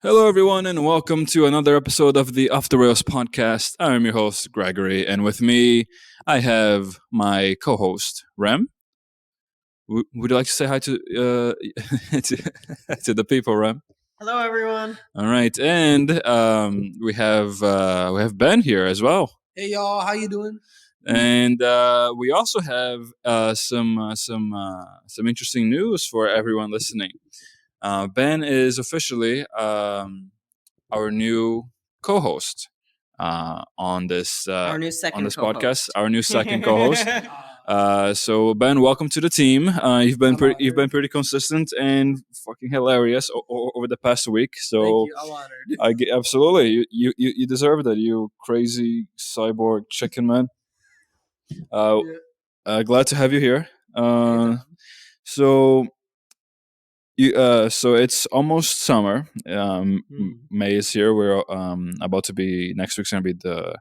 Hello, everyone, and welcome to another episode of the Off the Rails podcast. I'm your host, Gregory, and with me, I have my co host, Rem. Would you like to say hi to, to the people, Rem? Hello, everyone. All right, and we have Ben here as well. Hey y'all, how you doing? And we also have some interesting news for everyone listening. Ben is officially our new co-host on this Our new second on this co-host. podcast. Our new second co-host. So Ben, welcome to the team. You've been pretty consistent and fucking hilarious over the past week. So Thank you, I'm honored. Absolutely, you deserve that. You crazy cyborg chicken man. Glad to have you here. So so it's almost summer. May is here. We're about to be next week's gonna be the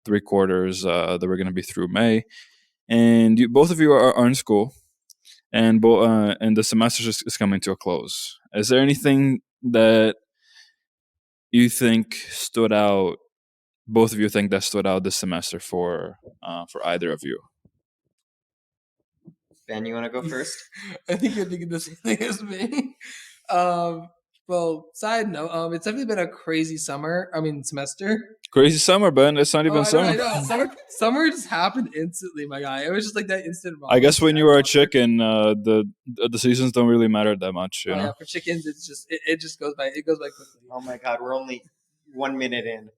3 quarters that we're gonna be through May, and both of you are in school, and and the semester is coming to a close. Is there anything that you think stood out? Both of you think that stood out this semester for either of you? Ben, you want to go first? I think you're thinking the same thing as me. Well, side note, it's definitely been a crazy semester. Crazy summer, Ben. It's not even summer. I know. Summer just happened instantly, my guy. It was just like that instant. I guess when you are a chicken, the seasons don't really matter that much, you know. Yeah, for chickens, it's just it just goes by. It goes by quickly. Oh my God, we're only 1 minute in.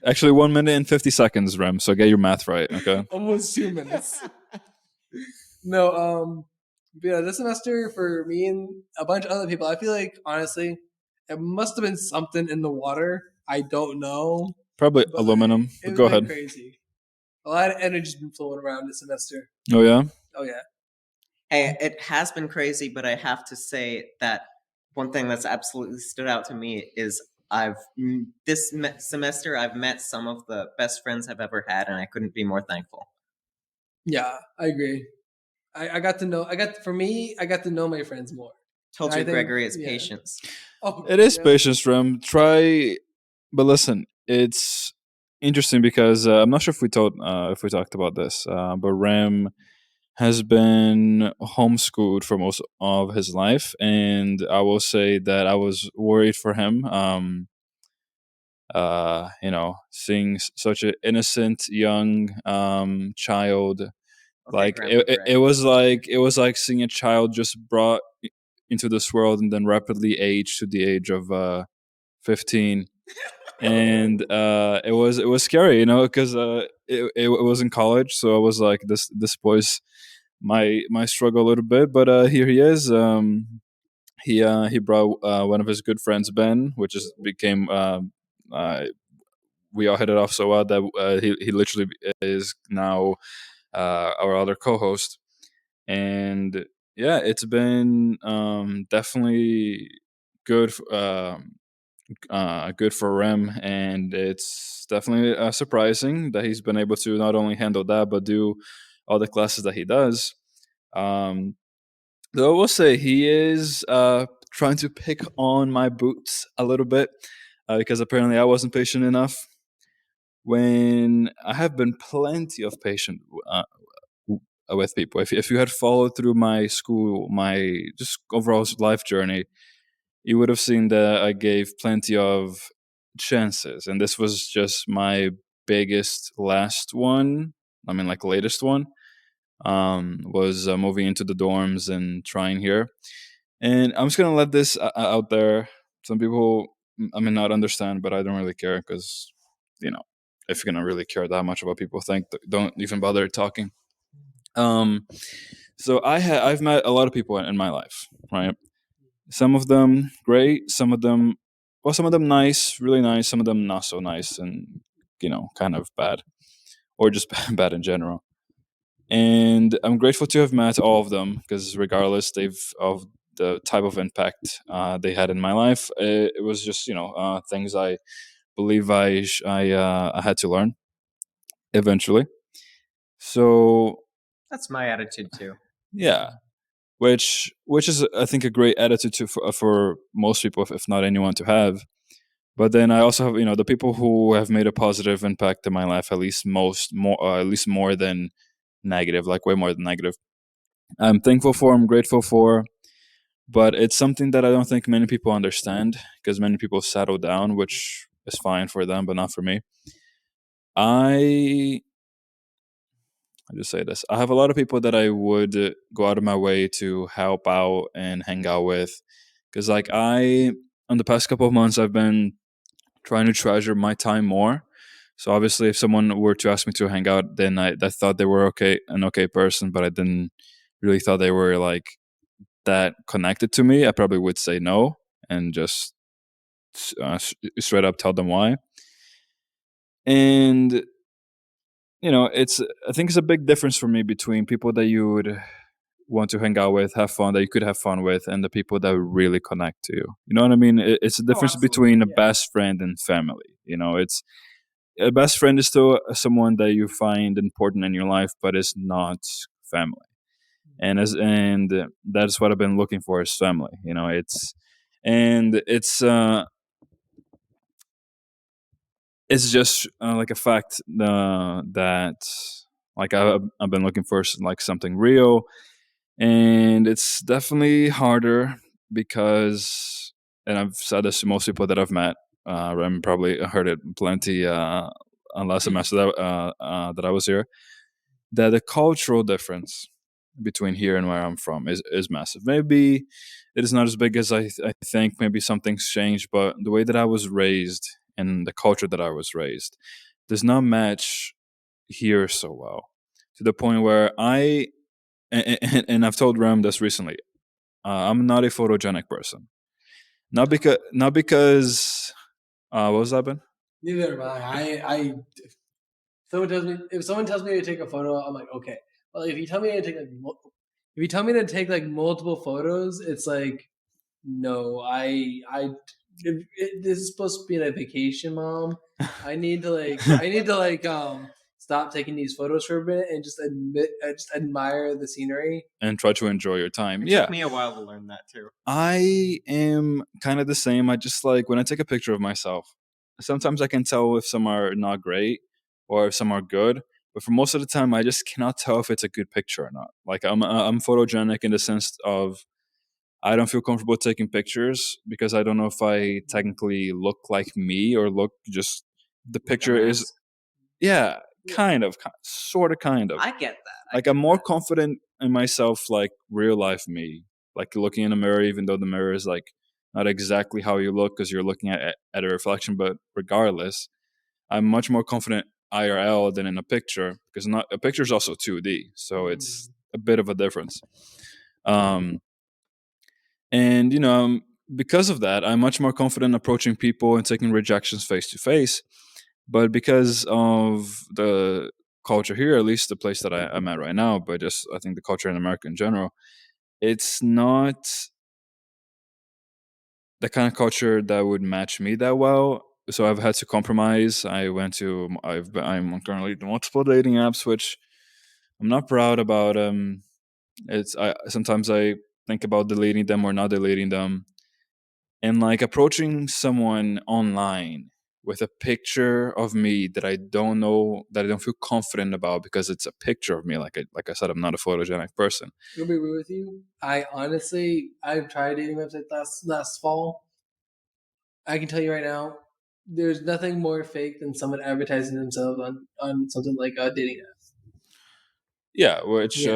Actually, 1 minute and 50 seconds, Rem. So get your math right, okay? Almost 2 minutes. No, yeah, this semester for me and a bunch of other people, I feel like honestly, it must have been something in the water. I don't know. Probably aluminum. But go ahead. Crazy. A lot of energy's been flowing around this semester. Oh yeah. Oh yeah. Hey, it has been crazy, but I have to say that one thing that's absolutely stood out to me is this semester I've met some of the best friends I've ever had, and I couldn't be more thankful. Yeah, I agree. I got to know. I got to know my friends more. Told you, Gregory, it's patience. Oh, it is patience, Rem. But listen, it's interesting because I'm not sure if we talked about this, but Rem has been homeschooled for most of his life, and I will say that I was worried for him. Seeing such an innocent young child. Okay, it was like seeing a child just brought into this world and then rapidly age to the age of 15, and it was scary, because it was in college, so I was like, this boy's my struggle a little bit, but here he is. He brought one of his good friends, Ben, which is became we all hit it off so well that he literally is now our other co-host, and yeah, it's been definitely good good for Rem, and it's definitely surprising that he's been able to not only handle that but do all the classes that he does. Though I will say he is trying to pick on my boots a little bit, because apparently I wasn't patient enough, when I have been plenty of patient with people. If you had followed through my school, my just overall life journey, you would have seen that I gave plenty of chances, and this was just my biggest last one. I mean, like, latest one was moving into the dorms and trying here. And I'm just gonna let this out there. Some people, I mean, not understand, but I don't really care, because if you're gonna really care that much about people think, don't even bother talking. So I've met a lot of people in my life, right? Some of them great, some of them nice, really nice, some of them not so nice, and kind of bad, or just bad in general. And I'm grateful to have met all of them, because regardless of the type of impact they had in my life, it was just things I believe I had to learn eventually. So that's my attitude too. Yeah. which is I think a great attitude for most people, if not anyone, to have. But then I also have the people who have made a positive impact in my life, at least more than negative, like way more than negative. I'm thankful for, I'm grateful for, but it's something that I don't think many people understand because many people settle down, which is fine for them, but not for me. I I just say this. I have a lot of people that I would go out of my way to help out and hang out with, because in the past couple of months, I've been trying to treasure my time more. So obviously, if someone were to ask me to hang out, then I thought they were an okay person, but I didn't really thought they were like that connected to me. I probably would say no and just straight up tell them why. And it's I think it's a big difference for me between people that you would want to hang out with, have fun, that you could have fun with, and the people that really connect to you. You know what I mean? It's a difference between a best friend and family. It's a best friend is still someone that you find important in your life, but it's not family. And that's what I've been looking for is family. It's just like a fact that like I've been looking for like something real, and it's definitely harder because, and I've said this to most people that I've met. I'm probably heard it plenty last semester that I was here. That the cultural difference between here and where I'm from is massive. Maybe it is not as big as I think. Maybe something's changed, but the way that I was raised and the culture that I was raised does not match here so well. To the point where and I've told Ram this recently. I'm not a photogenic person. Not because what was that, Ben? Neither am I. If someone tells me to take a photo, I'm like, okay. Well, if you tell me to take multiple photos, it's like, no, this is supposed to be a vacation, Mom. I need to stop taking these photos for a minute and just admire the scenery. And try to enjoy your time. It Yeah. took me a while to learn that too. I am kind of the same. I just like when I take a picture of myself, sometimes I can tell if some are not great or if some are good. But for most of the time, I just cannot tell if it's a good picture or not. Like I'm photogenic in the sense of I don't feel comfortable taking pictures because I don't know if I technically look like me or look just the picture is yeah, kind of sort of kind of. I get that. Like I'm more confident in myself, like real life me, like looking in a mirror, even though the mirror is like not exactly how you look because you're looking at a reflection. But regardless, I'm much more confident IRL than in a picture because not a picture is also 2D, so it's a bit of a difference. And because of that, I'm much more confident approaching people and taking rejections face to face. But because of the culture here, at least the place that I'm at right now, but just I think the culture in America in general, it's not the kind of culture that would match me that well. So I've had to compromise. I'm currently doing multiple dating apps, which I'm not proud about. It's I sometimes I think about deleting them or not deleting them, and like approaching someone online with a picture of me that I don't know, that I don't feel confident about because it's a picture of me. Like I said, I'm not a photogenic person. I'll be real with you. I've tried dating websites last fall. I can tell you right now, there's nothing more fake than someone advertising themselves on something like a dating app. Yeah, which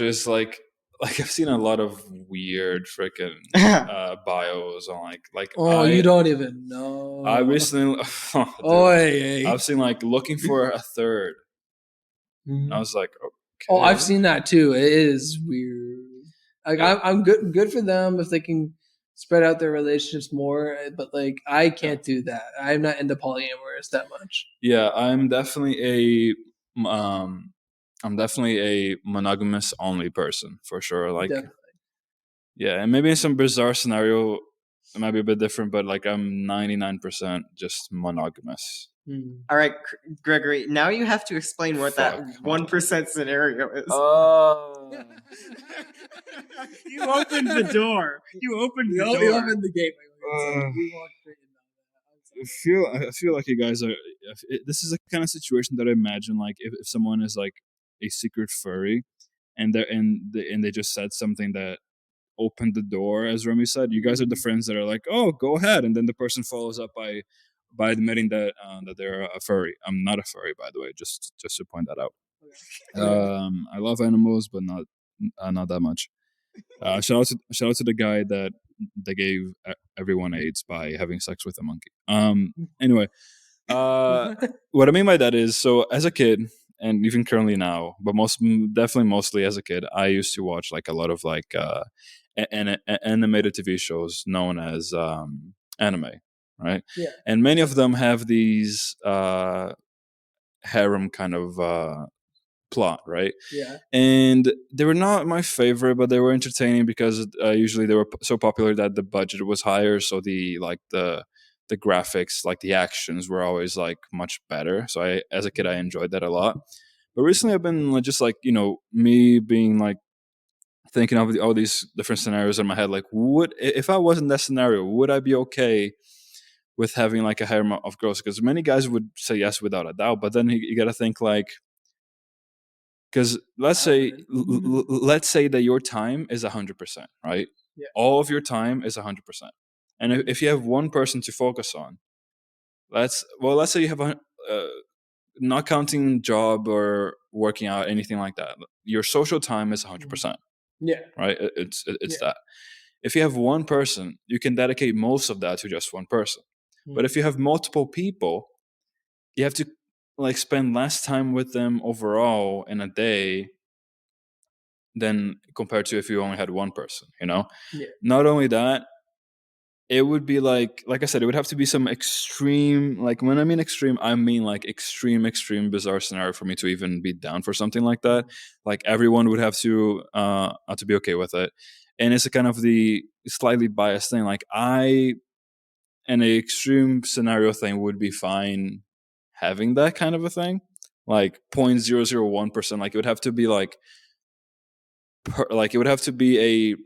is like I've seen a lot of weird freaking bios on you don't even know. I recently I've seen like looking for a third. And I was like, okay. Oh, I've seen that too. It is weird. Like I'm good for them if they can spread out their relationships more, but like I can't do that. I'm not into polyamorous that much. Yeah, I'm definitely a monogamous only person for sure. Like Definitely. yeah, and maybe in some bizarre scenario might be a bit different, but like I'm 99% just monogamous. All right, Gregory. Now you have to explain what that Fuck. 1% scenario is. Oh. You opened the door. You opened the You door. opened the gateway. We walked straight in on that. I feel like you guys are. This is a kind of situation that I imagine, like if someone is like a secret furry, and they just said something that opened the door, as Remy said. You guys are the friends that are like, oh, go ahead, and then the person follows up by admitting that that they're a furry. I'm not a furry, by the way, just to point that out. I love animals, but not that much. Shout out to the guy that they gave everyone AIDS by having sex with a monkey. Anyway, what I mean by that is, so as a kid, and even currently now, but definitely mostly as a kid, I used to watch like a lot of like animated TV shows known as anime, right? Yeah. And many of them have these harem kind of plot, right? Yeah. And they were not my favorite, but they were entertaining because usually they were so popular that the budget was higher, so the graphics, like the actions, were always like much better. So as a kid, I enjoyed that a lot. But recently, I've been just like, me being like thinking of all these different scenarios in my head. Like, if I was in that scenario, would I be okay with having like a harem of girls? Because many guys would say yes without a doubt, but then you got to think like, because let's say that your time is 100%, right? Yeah. All of your time is 100%, and if you have one person to focus on, let's say you have not counting job or working out, anything like that, your social time is 100%. Yeah. Right? It's that. If you have one person, you can dedicate most of that to just one person. But if you have multiple people, you have to like spend less time with them overall in a day than compared to if you only had one person, Yeah. Not only that, it would be like I said, it would have to be some extreme, like when I mean extreme, I mean like extreme bizarre scenario for me to even be down for something like that. Like everyone would have to be okay with it. And it's a kind of the slightly biased thing. Like I, in a extreme scenario thing, would be fine having that kind of a thing, like 0.001%. Like it would have to be like it would have to be a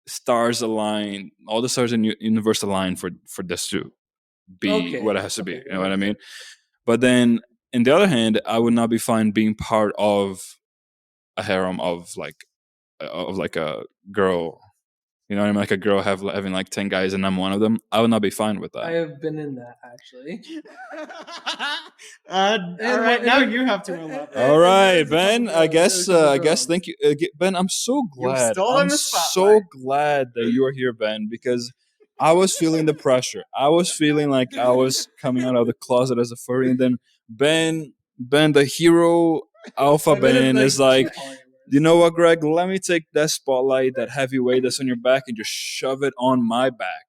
stars align, all the stars in universe align for this to be what it has to be. You know what I mean? But then, on the other hand, I would not be fine being part of a harem of like a girl. You know what I mean? Like a girl having like 10 guys and I'm one of them. I would not be fine with that. I have been in that actually. All right, now you have to elaborate. All right, Ben. I guess. Thank you, Ben. I'm so glad. You've stolen I'm the so spotlight. glad that you are here, Ben, because I was feeling the pressure. I was feeling like I was coming out of the closet as a furry, and then Ben, the hero alpha Ben, is like, you know what, Greg? Let me take that spotlight, that heavy weight that's on your back, and just shove it on my back.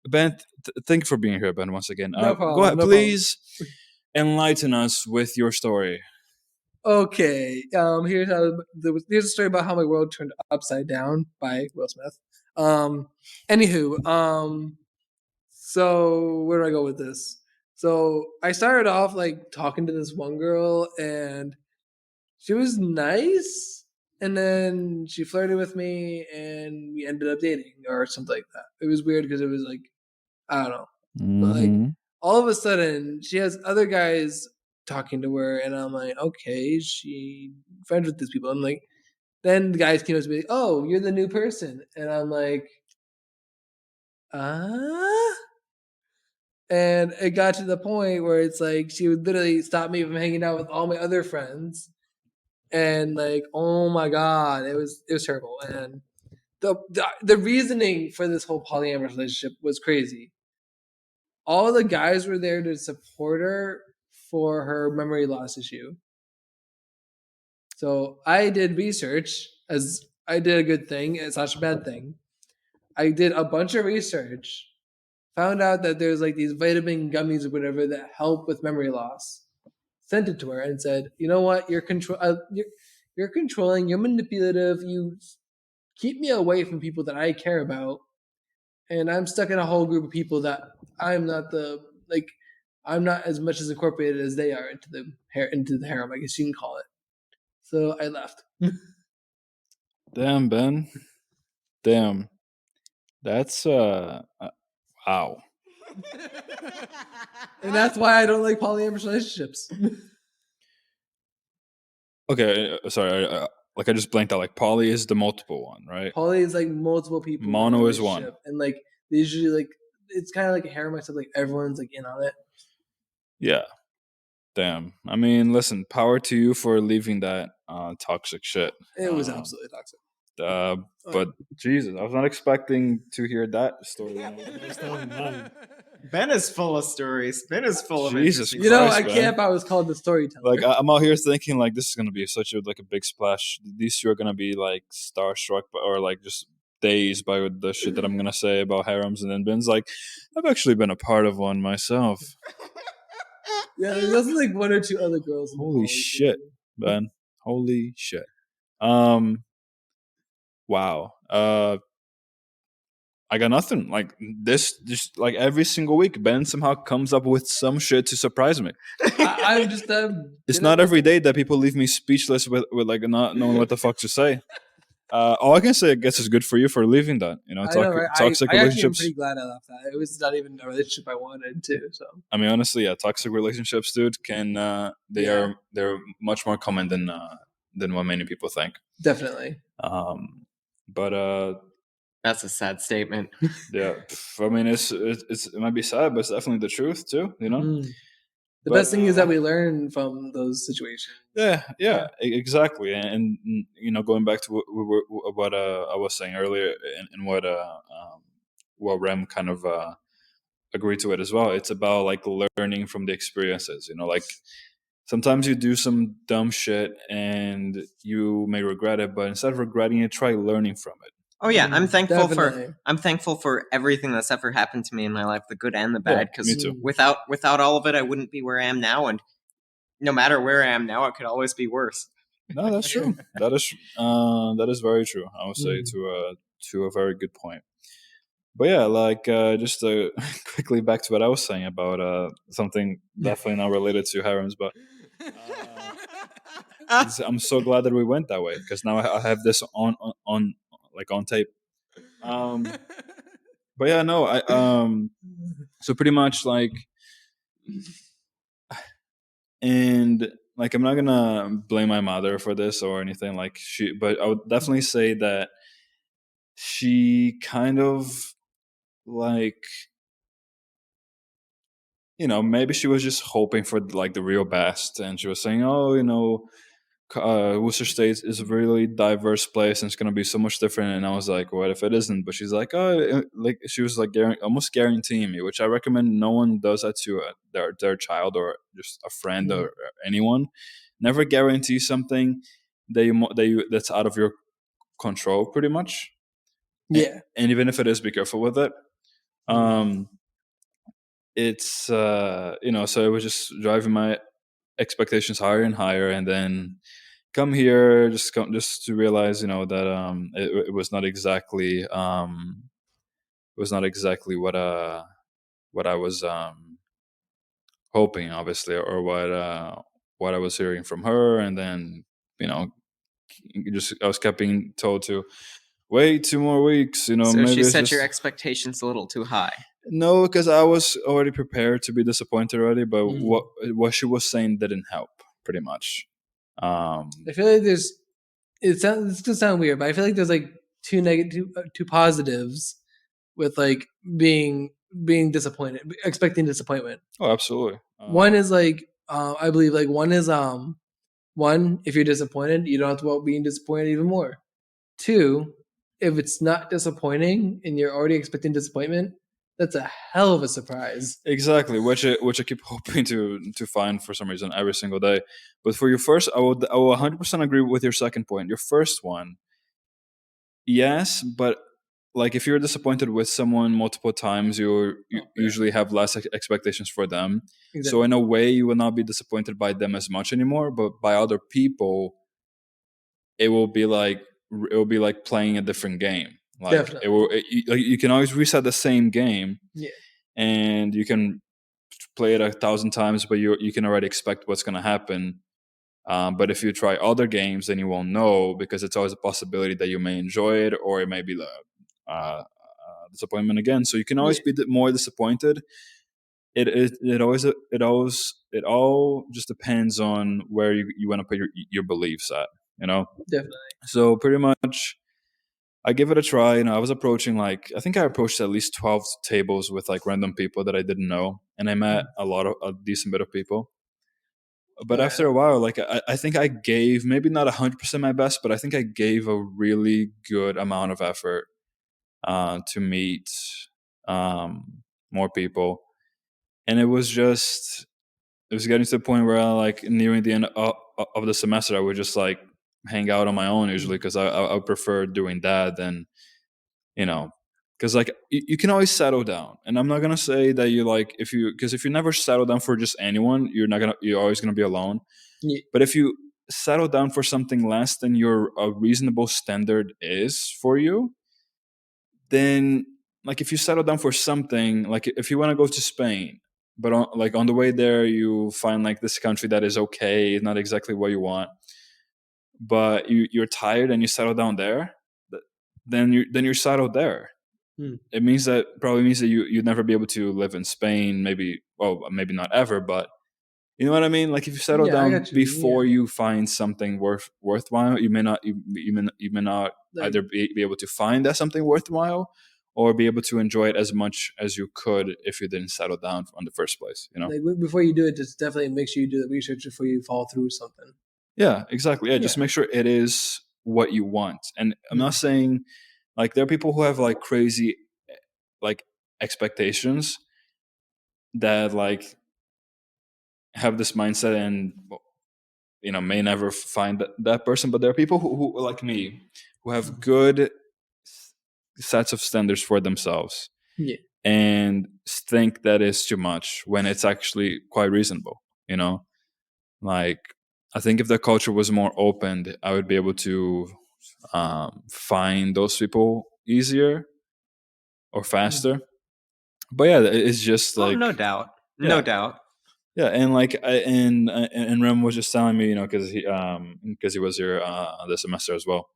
Ben, thank you for being here, Ben, once again. No problem. Go ahead, no please enlighten us with your story. Okay. Here's a story about how my world turned upside down by Will Smith. Anywho, so where do I go with this? So I started off like talking to this one girl, and she was nice, and then she flirted with me, and we ended up dating or something like that. It was weird because it was like, I don't know, but like all of a sudden she has other guys talking to her, and I'm like, okay, she friends with these people. I'm like, then the guys came up to me, oh, you're the new person, and I'm like, and it got to the point where it's like she would literally stop me from hanging out with all my other friends, and like, oh my god, it was terrible. And the reasoning for this whole polyamorous relationship was crazy. All the guys were there to support her for her memory loss issue. So I did research, as I did a good thing. It's not a bad thing. I did a bunch of research, found out that there's like these vitamin gummies or whatever that help with memory loss. Sent it to her and said, you know what? You're controlling. You're manipulative. You keep me away from people that I care about. and I'm stuck in a whole group of people that I'm not as much as incorporated as they are into the harem, I guess you can call it. So I left. Damn, Ben. Damn. That's wow. And that's why I don't like polyamorous relationships. Okay, sorry. Like I just blanked out. Like poly is the multiple one, right? Poly is like multiple people. Mono in a is one. relationship. And like they usually like it's kind of like a harem, except like everyone's like in on it. Yeah. Damn. I mean, listen. Power to you for leaving that toxic shit. It was absolutely toxic. But Jesus, I was not expecting to hear that story. Ben is full of stories. Ben is full of Jesus interesting You know, Christ, I can't. I was called the storyteller. Like I'm out here thinking like this is gonna be such a big splash. These two are gonna be like starstruck or like just dazed by the shit that I'm gonna say about harems, and then Ben's like, I've actually been a part of one myself. Yeah, there's also like one or two other girls. Holy shit, Ben! Holy shit. Wow. I got nothing. Like this, just like every single week, Ben somehow comes up with some shit to surprise me. I'm just. It's not every day that people leave me speechless with like not knowing what the fuck to say. All I can say, I guess, is good for you for leaving that. You know, I know, right? toxic I actually am relationships. pretty glad I left that. It was not even a relationship I wanted to. So I mean, honestly, yeah, toxic relationships, dude, they're much more common than what many people think. Definitely. But that's a sad statement. Yeah, I mean, it might be sad, but it's definitely the truth too. You know. Mm-hmm. The best thing is that we learn from those situations. Yeah, exactly. And you know, going back to what I was saying earlier, and what Rem kind of agreed to it as well. It's about like learning from the experiences. You know, like sometimes you do some dumb shit and you may regret it, but instead of regretting it, try learning from it. Oh yeah, I'm thankful Definitely. I'm thankful for everything that's ever happened to me in my life, the good and the bad. Because me too. without all of it, I wouldn't be where I am now, and no matter where I am now, it could always be worse. No, that's true. that is very true. I would say to a very good point. But yeah, like just quickly back to what I was saying about something definitely not related to harems, but I'm so glad that we went that way because now I have this on tape. But yeah, no, I so pretty much like, and like I'm not gonna blame my mother for this or anything like but I would definitely say that she kind of like, you know, maybe she was just hoping for like the real best, and she was saying, oh, you know, Worcester State is a really diverse place and it's going to be so much different. And I was like, what if it isn't? But she's like, oh, like she was like almost guaranteeing me, which I recommend no one does that to their child or just a friend or anyone. Never guarantee something that's out of your control, pretty much. Yeah. And even if it is, be careful with it. It's you know, so it was just driving my expectations higher and higher, and then come here just to realize, you know, that it was not exactly what I was hoping, obviously, or what I was hearing from her. And then, you know, I was kept being told to wait 2 more weeks, you know. So maybe she it's set just your expectations a little too high. no, because I was already prepared to be disappointed already, but what she was saying didn't help, pretty much. I feel like this gonna sound weird, but I feel like there's like two positives with like being disappointed, expecting disappointment. Oh, absolutely. One is like I believe like one is if you're disappointed, you don't have to worry about being disappointed even more. Two, if it's not disappointing and you're already expecting disappointment, that's a hell of a surprise. Exactly, which I keep hoping to find for some reason every single day. But for your first, I will 100% agree with your second point. Your first one, yes, but like if you're disappointed with someone multiple times, you usually have less expectations for them. Exactly. So in a way, you will not be disappointed by them as much anymore. But by other people, it will be like playing a different game. Like Definitely. it will. You can always reset the same game, Yeah. and you can play it 1,000 times, but you can already expect what's going to happen. But if you try other games, then you won't know, because it's always a possibility that you may enjoy it, or it may be the disappointment again. So you can always be more disappointed. It all just depends on where you want to put your beliefs at. Definitely. So pretty much, I give it a try. I was approaching, I think I approached at least 12 tables with like random people that I didn't know, and I met a decent bit of people. But after a while, I think I gave, maybe not 100% my best, but I think I gave a really good amount of effort to meet more people. And it was getting to the point where nearing the end of the semester, I would just hang out on my own usually, because I would prefer doing that than, because you can always settle down. And I'm not gonna say that because if you never settle down for just anyone, you're always gonna be alone. Yeah. But if you settle down for something less than your a reasonable standard is for you, then if you settle down for something, like if you want to go to Spain, but on the way there you find this country that is okay, not exactly what you want, but you're tired and you settle down there, then you're settled there. It means that you'd never be able to live in Spain, maybe not ever, but you know what I mean? Like if you settle Yeah, I down got you. before Yeah. you find something worthwhile, you may not Like, either be able to find that something worthwhile, or be able to enjoy it as much as you could if you didn't settle down in the first place. like before you do it, just definitely make sure you do the research before you fall through something. Yeah, exactly. Yeah, just Yeah. make sure it is what you want. And I'm not Mhm. saying there are people who have crazy expectations that have this mindset, and may never find that person. But there are people who like me, who have good sets of standards for themselves, Yeah. and think that is too much when it's actually quite reasonable. Like, I think if the culture was more open, I would be able to find those people easier or faster. But yeah, it's just Oh, no doubt. yeah. No doubt. Yeah, and and Rem was just telling me, because he was here this semester as well,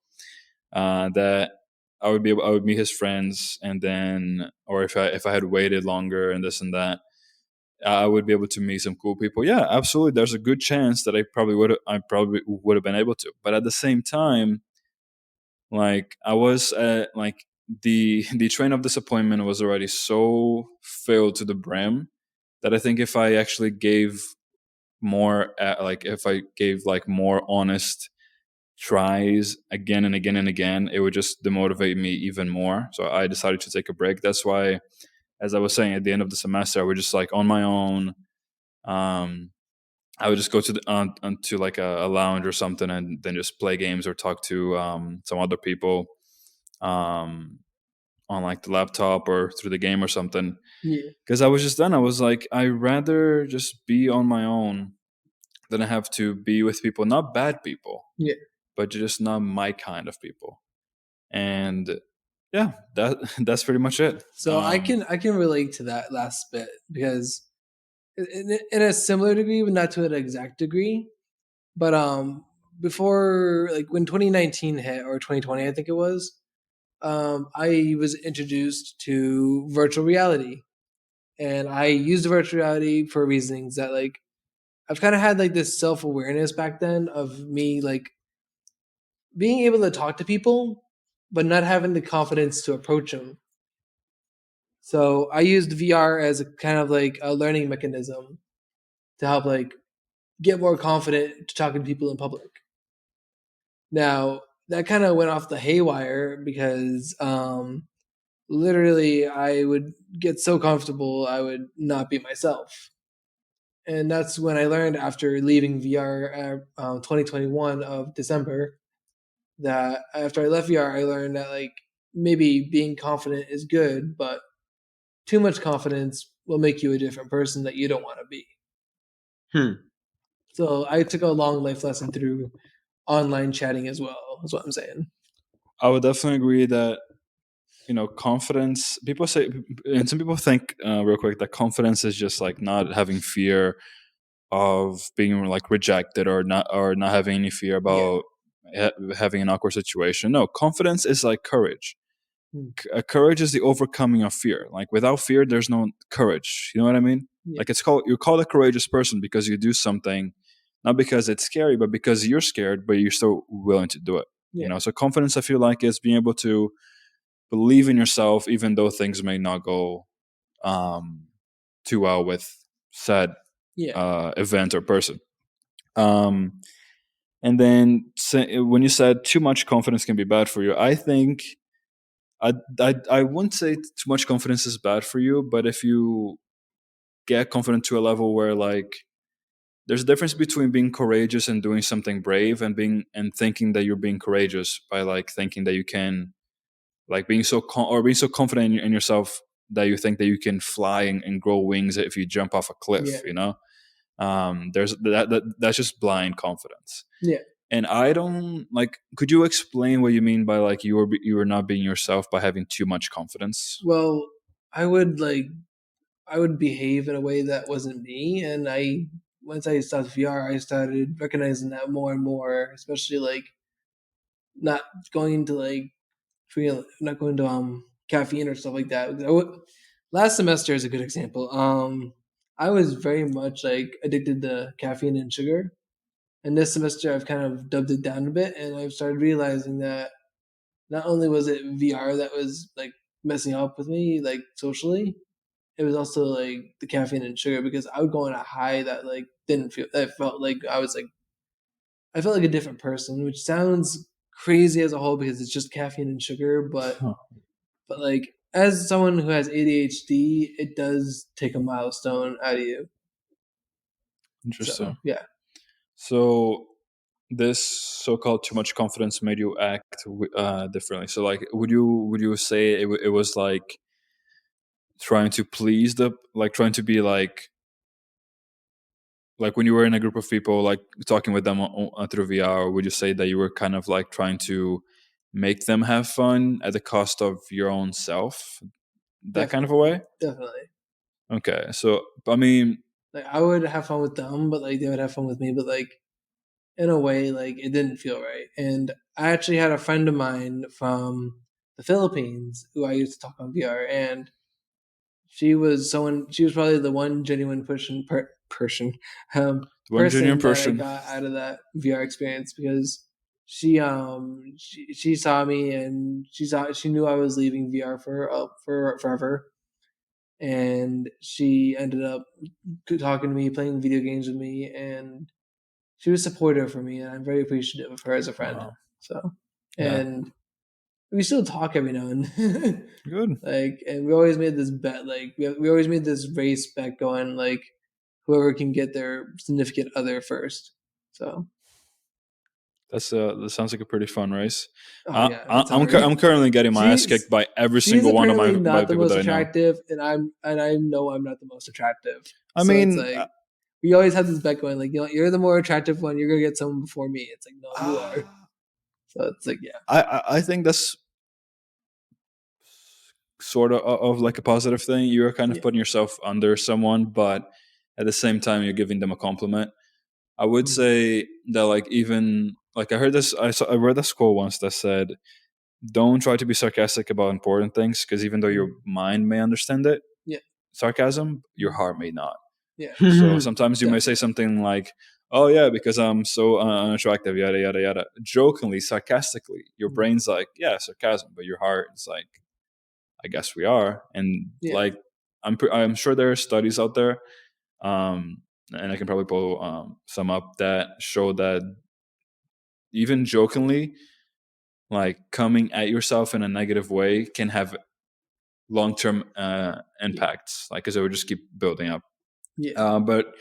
that I would meet his friends, and then, or if I had waited longer and this and that, I would be able to meet some cool people. Yeah, absolutely. There's a good chance that I probably would have been able to. But at the same time, I was the train of disappointment was already so filled to the brim, that I think if I actually gave more, if I gave more honest tries again and again and again, it would just demotivate me even more. So I decided to take a break. That's why, as I was saying, at the end of the semester, I would just on my own. I would just go to to a lounge or something, and then just play games or talk to some other people um, on the laptop or through the game or something. Yeah. Because I was just done. I was like, I rather just be on my own than I have to be with people, not bad people, Yeah. but just not my kind of people. And yeah, that's pretty much it. So I can relate to that last bit, because in a similar degree, but not to an exact degree. But before, like when 2019 hit, or 2020, I think it was, I was introduced to virtual reality, and I used virtual reality for reasons that, like, I've kind of had this self awareness back then of me being able to talk to people, but not having the confidence to approach them. So I used VR as a kind of a learning mechanism to help get more confident to talking to people in public. Now that kind of went off the haywire, because literally I would get so comfortable I would not be myself. And that's when I learned, after leaving VR at 2021 of December, that after I left VR, I learned that maybe being confident is good, but too much confidence will make you a different person that you don't want to be. So I took a long life lesson through online chatting as well. Is what I'm saying. I would definitely agree that confidence. People say, and some people think real quick that confidence is just like not having fear of being like rejected, or not having any fear about having an awkward situation. No, confidence is like courage. Hmm. Courage is the overcoming of fear. Like without fear, there's no courage. You know what I mean? Yeah. Like you're called a courageous person because you do something, not because it's scary, but because you're scared, but you're still willing to do it. Yeah. So confidence, I feel like, is being able to believe in yourself, even though things may not go um, too well with said Yeah. event or person. Um, and then when you said too much confidence can be bad for you, I think I wouldn't say too much confidence is bad for you, but if you get confident to a level where like there's a difference between being courageous and doing something brave, and thinking that you're being courageous by like thinking that you can, like being or being so confident in yourself that you think that you can fly and grow wings if you jump off a Yeah. cliff. There's that's just blind confidence. Yeah. And I don't like. Could you explain what you mean by like you were not being yourself by having too much confidence? Well, I would behave in a way that wasn't me, and once I stopped VR, I started recognizing that more and more, especially like not going to not going to caffeine or stuff like that. Last semester is a good example. I was very much like addicted to caffeine and sugar, and this semester I've kind of dubbed it down a bit, and I've started realizing that not only was it VR that was like messing up with me like socially, it was also like the caffeine and sugar, because I would go on a high that like didn't feel that felt like I felt like a different person, which sounds crazy as a whole because it's just caffeine and sugar, but like as someone who has ADHD, it does take a milestone out of you. So Interesting. yeah. So this so-called too much confidence made you act differently. So like, would you say it was like trying to please trying to be like when you were in a group of people, like talking with them through VR, would you say that you were kind of like trying to make them have fun at the cost of your own self, that kind of a way? Definitely. Okay, so I mean, Like I would have fun with them, but like they would have fun with me, but like in a way like it didn't feel right. And I actually had a friend of mine from the Philippines who I used to talk on VR, and she was probably the one genuine person one junior person that I person. got out of that VR experience, because she saw me, and she knew I was leaving VR for forever, and she ended up talking to me, playing video games with me, and she was supportive for me, and I'm very appreciative of her as a friend. Wow. So, Yeah. and we still talk every now and then. Good. Like, and we always made this bet, like we always made this race bet going, like whoever can get their significant other first. So That sounds like a pretty fun race. oh yeah, it's I'm hard. currently getting my ass She's kicked by every she's single one of my apparently by not the people most that I know. attractive, and I know I'm not the most attractive. I So it's mean, like we always have this bet going, like, you're the more attractive one, you're gonna get someone before me. It's like, no, you are. So it's like, yeah. I think that's sort of like a positive thing. You're kind of Yeah. putting yourself under someone, but at the same time, you're giving them a compliment. I would Mm. say that, like, even like I heard this, I read this quote once that said, "Don't try to be sarcastic about important things, because even though your Mm. mind may understand it, Yeah. sarcasm, your heart may not." Yeah. So sometimes you may say Definitely. something like, "Oh yeah, because I'm so unattractive," yada yada yada, jokingly, sarcastically. Your Mm. brain's like, "Yeah, sarcasm," but your heart is like, "I guess we are." And Yeah. like, I'm sure there are studies out there, and I can probably pull some up that show that even jokingly, like coming at yourself in a negative way, can have long-term impacts, like, because it would just keep building up. Yeah. But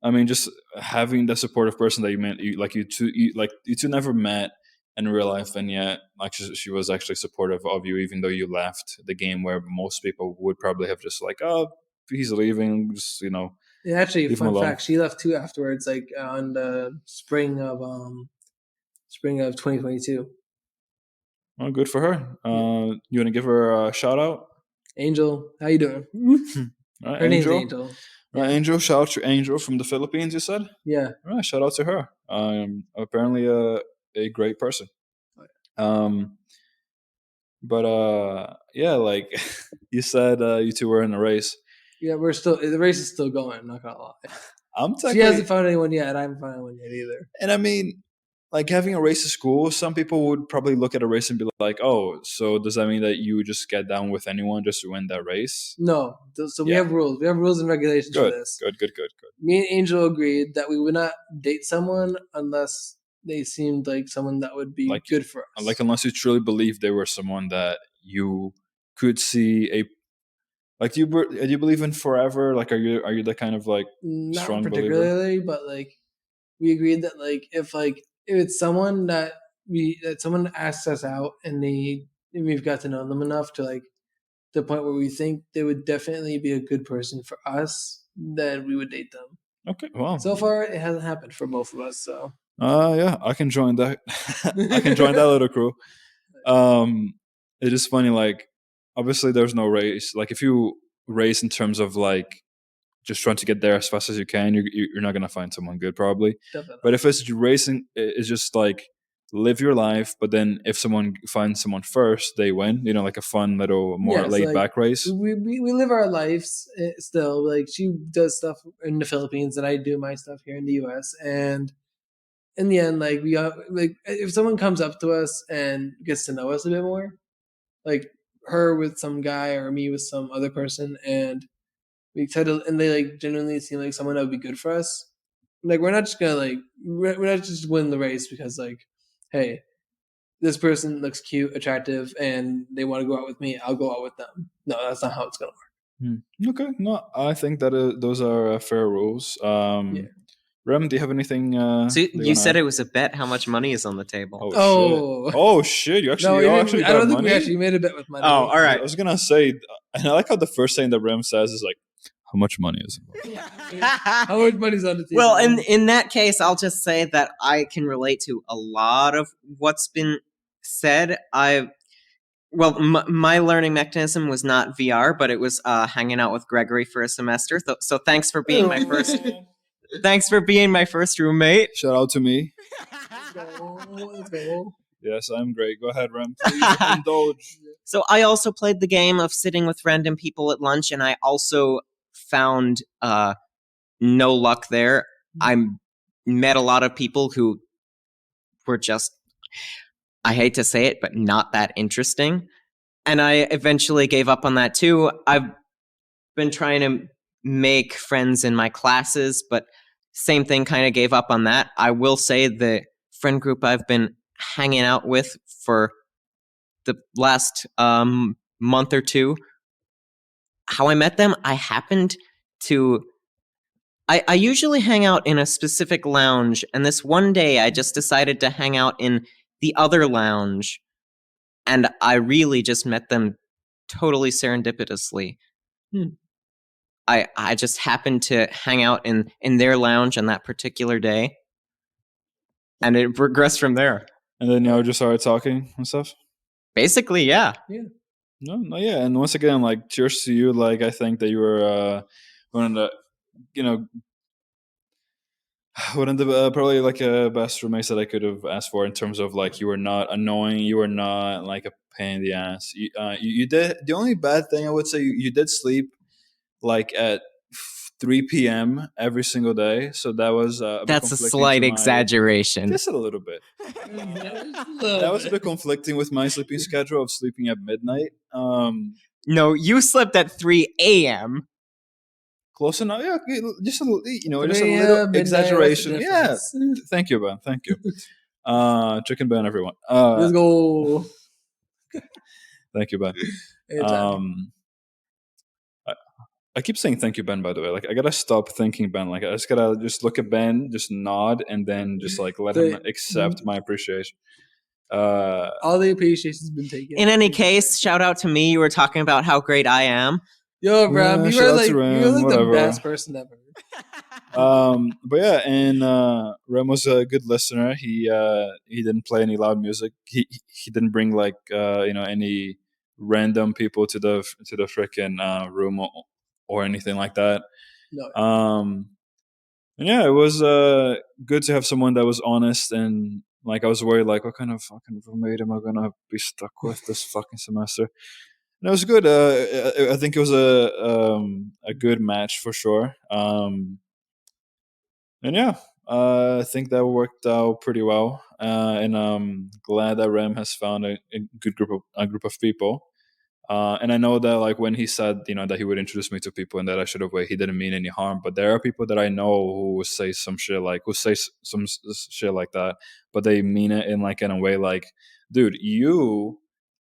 I mean, just having the supportive person that you two never met in real life, and yet like she was actually supportive of you, even though you left the game where most people would probably have just like, oh, he's leaving, just And actually, leave him fun alone. fact, she left too afterwards, like on the spring of 2022. Well, good for her. You want to give her a shout out? Angel, how you doing? Right, Her name's Angel. Angel. Right, Angel. Shout out to Angel from the Philippines. You said. Yeah. All right, shout out to her. Apparently a great person. But yeah, like you said, you two were in a race. Yeah, the race is still going. I'm not gonna lie. I'm She hasn't found anyone yet, and I haven't found anyone yet either. And I mean, like having a race at school, some people would probably look at a race and be like, "Oh, so does that mean that you just get down with anyone just to win that race?" No, so we have rules. We have rules and regulations for this. Good. Me and Angel agreed that we would not date someone unless they seemed like someone that would be good for us. Like unless you truly believe they were someone that you could see a. Like, do you believe in forever? Like, are you the kind of like not strong particularly, believer? but like we agreed that like if it's someone that someone asks us out and we've got to know them enough to like the point where we think they would definitely be a good person for us, then we would date them. Okay, well, so far it hasn't happened for both of us. So yeah, I can join that. I can join that little crew. It is funny, like obviously there's no race. Like if you race in terms of like just trying to get there as fast as you can, you're not gonna find someone good probably. Definitely. But if it's racing, it's just like live your life. But then if someone finds someone first, they win. You know, like a fun little more laid back race. We live our lives still. Like she does stuff in the Philippines and I do my stuff here in the U.S. And in the end, like we like if someone comes up to us and gets to know us a bit more, like her with some guy or me with some other person, and we try to, and they like genuinely seem like someone that would be good for us. Like we're not just gonna we're not just win the race because like, hey, this person looks cute, attractive, and they want to go out with me. I'll go out with them. No, that's not how it's gonna work. Okay, no, I think that those are fair rules. Rem, do you have anything? So you said it was a bet. How much money is on the table? Oh shit! You actually, actually I don't think money? we actually made a bet with money. Oh, all right. I was gonna say, and I like how the first thing that Rem says is like, "How much money is it?" How much money's on the table? Well, in that case, I'll just say that I can relate to a lot of what's been said. My learning mechanism was not VR, but it was hanging out with Gregory for a semester. So thanks for being my first. Thanks for being my first roommate. Shout out to me. Let's go. Yes, I'm great. Go ahead, Rem. Please indulge. So I also played the game of sitting with random people at lunch, and I also found no luck there. I met a lot of people who were just, I hate to say it, but not that interesting. And I eventually gave up on that too. I've been trying to make friends in my classes, but same thing, kind of gave up on that. I will say the friend group I've been hanging out with for the last month or two, how I met them, I happened to... I usually hang out in a specific lounge, and this one day I just decided to hang out in the other lounge, and I really just met them totally serendipitously. I just happened to hang out in their lounge on that particular day, and it progressed from there. And then y'all just started talking and stuff? Basically, yeah. No, yeah. And once again, like, cheers to you. Like, I think that you were one of the, one of the probably like best roommates that I could have asked for in terms of like you were not annoying, you were not like a pain in the ass. You did, the only bad thing I would say, you did sleep like at 3 p.m. every single day, so that was that's a slight exaggeration. Just a little bit. That was a bit conflicting with my sleeping schedule of sleeping at midnight. No, you slept at 3 a.m. Close enough, yeah. Just a little, just a little exaggeration. Yeah. Thank you, Ben. Thank you. Chicken Ben, everyone. Let's go. Thank you, Ben. I keep saying thank you, Ben, by the way. Like, I gotta stop thanking Ben. Like, I just gotta just look at Ben, just nod, and then just like let him accept my appreciation. All the appreciation's been taken. In any case, shout out to me. You were talking about how great I am. Yo, Ram, you were like the best person ever. But yeah, and Rem was a good listener. He didn't play any loud music. He didn't bring like any random people to the freaking room or anything like that. No. Um, and yeah, it was good to have someone that was honest, and like I was worried like what kind of fucking roommate am I gonna be stuck with this fucking semester? And it was good. I think it was a good match for sure. And yeah, I think that worked out pretty well. And I'm glad that Rem has found a good group of people. And I know that like when he said that he would introduce me to people and that I should have waited, he didn't mean any harm. But there are people that I know who say some shit like some shit like that, but they mean it in like in a way like, dude, you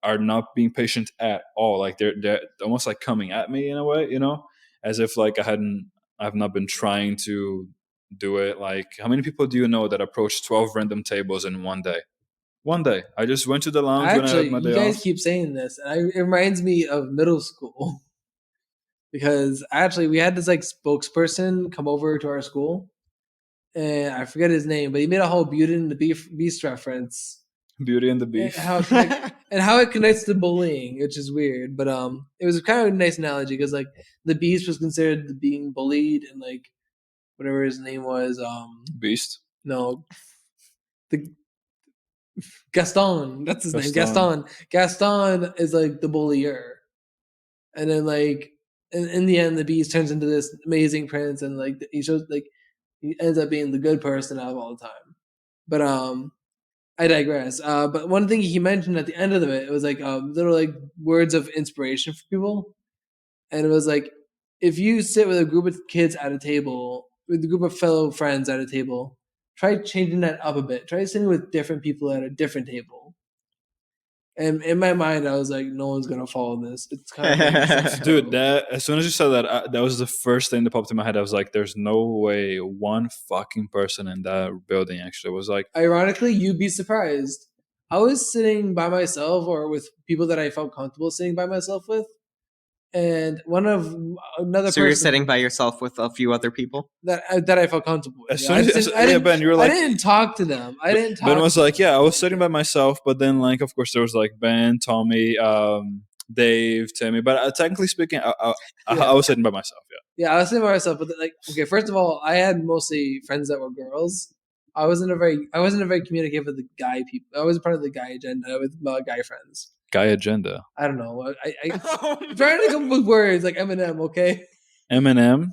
are not being patient at all. Like they're almost like coming at me in a way, as if like I've not been trying to do it. Like how many people do you know that approach 12 random tables in one day? One day. I just went to the lounge when I had Actually, my you day guys off. keep saying this, and it reminds me of middle school because actually we had this like spokesperson come over to our school, and I forget his name, but he made a whole Beauty and the Beast reference, Beauty and the and Beef. how it connects to bullying, which is weird, but it was kind of a nice analogy because like the Beast was considered being bullied, and like whatever his name was, Beast. no, the Gaston, that's his name, Gaston. Gaston is like the bullier, and then like in the end the Beast turns into this amazing prince, and like he shows like he ends up being the good person out of all the time. But I digress. But one thing he mentioned at the end of it was like little like words of inspiration for people, and it was like if you sit with a group of kids at a table, with a group of fellow friends at a table, try changing that up a bit. Try sitting with different people at a different table. And in my mind, I was like, no one's gonna follow this. It's kind of like Dude, self-fulfilling. that as soon as you said that, that was the first thing that popped in my head. I was like, "There's no way one fucking person in that building actually was like." Ironically, you'd be surprised. I was sitting by myself or with people that I felt comfortable sitting by myself with, and another So you're person sitting by yourself with a few other people? that I felt comfortable with. As Yeah, soon as yeah, Ben, you were I like, didn't talk to them. I didn't Ben talk was to like, them. "Yeah, I was sitting by myself," but then like, of course, there was like Ben, Tommy, Dave, Timmy. But technically speaking, I Yeah, was sitting by myself. Yeah. yeah, I was sitting by myself. But like, okay, first of all, I had mostly friends that were girls. I wasn't a very communicative with the guy people. I was part of the guy agenda with my guy friends. Guy agenda. I don't know. I'm trying to come up with words like Eminem. Okay, Eminem.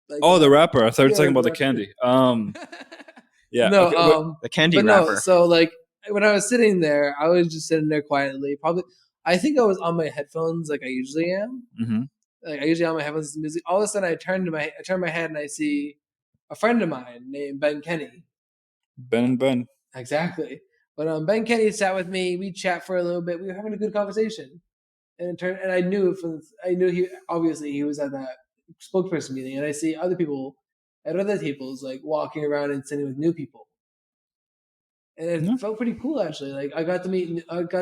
like Oh, the rapper. I thought you were yeah, talking like about the the rapper. candy. Yeah. No, Okay. The candy but no. wrapper. So like when I was sitting there, I was just sitting there quietly. Probably, I think I was on my headphones like I usually am. Mm-hmm. Like I usually on my headphones to music. All of a sudden, I turn my head and I see a friend of mine named Ben Kenny. Ben and Ben. Exactly. But Ben Kenny sat with me. We chat for a little bit. We were having a good conversation, and it turned. And I knew he obviously he was at that spokesperson meeting, and I see other people at other tables like walking around and sitting with new people, and Yeah. it felt pretty cool actually. Like I got